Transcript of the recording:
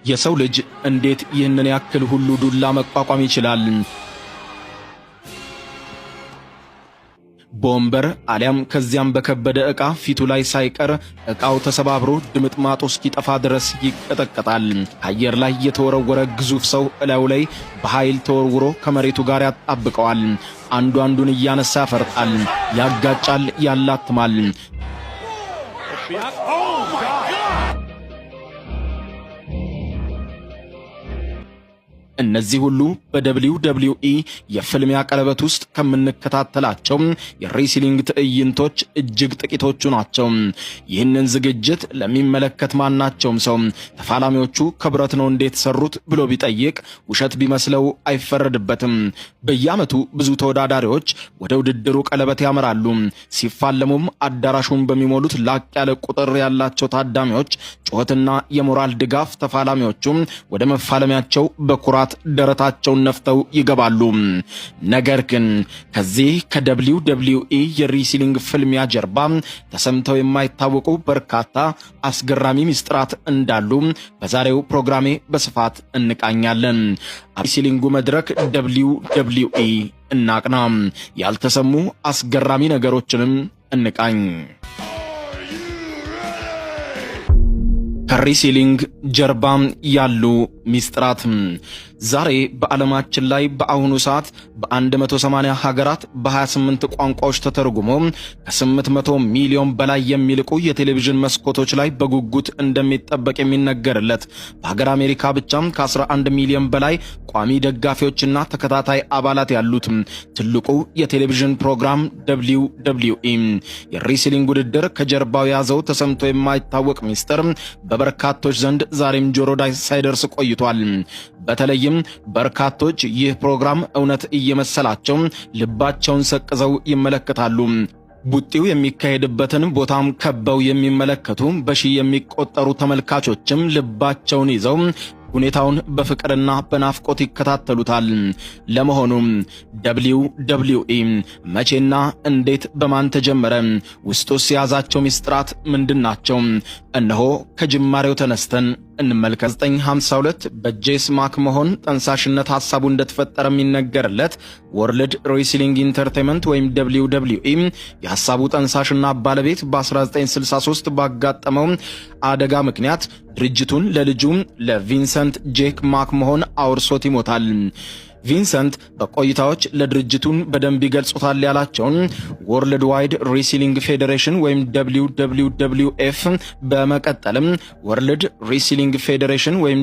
የሰው ልጅ እንዴት ይህንን ያክል ሁሉ ዱላ መቋቋም ይችላል? ቦምበር አሊያም ከዚያም በከበደ ዕቃ ፊቱ ላይ ሳይቀር ዕቃው ተሰባብሮ ድምጥማጡ እስኪጠፋ ድረስ ይቀጠቀጣል። አየር ላይ የተወረወረ ግዙፍ ሰው እላዩ ላይ በኃይል ተወርውሮ ከመሬቱ ጋር ያጣብቀዋል። አንዱን እያነሳ ያፈርጣል፣ ያጋጫል፣ ያላትማል። እነዚህ ሁሉ በWWE የፍልሚያ ቀለበት ውስጥ ከምንከታተላቸው የሬስሊንግ ትዕይንቶች እጅግ ጥቂቶቹ ናቸው። ይህንን ዝግጅት ለሚመለከት ማናቸውም ሰው ተፋላሚዎቹ ከብረት ነው እንዴት ሰሩት ብሎ ቢጠይቅ ውሸት ቢመስለው አይፈረድበትም። በየዓመቱ ብዙ ተወዳዳሪዎች ወደ ውድድሩ ቀለበት ያመራሉ። ሲፋለሙም አዳራሹን በሚሞሉት ላቅ ያለ ቁጥር ያላቸው ታዳሚዎች ጩኸትና የሞራል ድጋፍ ተፋላሚዎቹ ወደ መፋለሚያቸው በኩራት ደረታቸውን ነፍተው ይገባሉ። ነገር ግን ከዚህ ከWWE የሬስሊንግ ፍልሚያ ጀርባ ተሰምተው የማይታወቁ በርካታ አስገራሚ ምስጢራት እንዳሉ በዛሬው ፕሮግራሜ በስፋት እንቃኛለን። ሬስሊንጉ መድረክ WWE እናቅና፣ ያልተሰሙ አስገራሚ ነገሮችንም እንቃኝ። ከሬስሊንግ ጀርባ ያሉ ሚስጥራት ዛሬ በዓለማችን ላይ በአሁኑ ሰዓት በ180 ሀገራት በ28 ቋንቋዎች ተተርጉሞ ከ800 ሚሊዮን በላይ የሚልቁ የቴሌቪዥን መስኮቶች ላይ በጉጉት እንደሚጠበቅ የሚነገርለት በሀገር አሜሪካ ብቻም ከ11 ሚሊዮን በላይ ቋሚ ደጋፊዎችና ተከታታይ አባላት ያሉት ትልቁ የቴሌቪዥን ፕሮግራም WWE የሬስሊንግ ውድድር ከጀርባው ያዘው ተሰምቶ የማይታወቅ ሚስጥር በበርካቶች ዘንድ ዛሬም ጆሮ ሳይደርስ ቆይቷል። በተለይም በርካቶች ይህ ፕሮግራም እውነት እየመሰላቸው ልባቸውን ሰቅዘው ይመለከታሉ። ቡጢው የሚካሄድበትን ቦታም ከበው የሚመለከቱ በሺህ የሚቆጠሩ ተመልካቾችም ልባቸውን ይዘው ሁኔታውን በፍቅርና በናፍቆት ይከታተሉታል። ለመሆኑ WWE መቼና እንዴት በማን ተጀመረ? ውስጡስ የያዛቸው ሚስጥራት ምንድናቸው? እነሆ ከጅማሬው ተነስተን እንመልከት። 1952 በጄስ ማክመሆን ጠንሳሽነት ሐሳቡ እንደተፈጠረ የሚነገርለት ወርልድ ሬስሊንግ ኢንተርቴይንመንት ወይም WWE የሐሳቡ ጠንሳሽና ባለቤት በ1963 ባጋጠመው አደጋ ምክንያት ድርጅቱን ለልጁ ለቪንሰንት ጄክ ማክመሆን አውርሶት ይሞታል። ቪንሰንት በቆይታዎች ለድርጅቱን በደንብ ይገልጹታል ያላቸውን ወርልድ ዋይድ ሬስሊንግ ፌዴሬሽን ወይም WWF በመቀጠልም ወርልድ ሬስሊንግ ፌዴሬሽን ወይም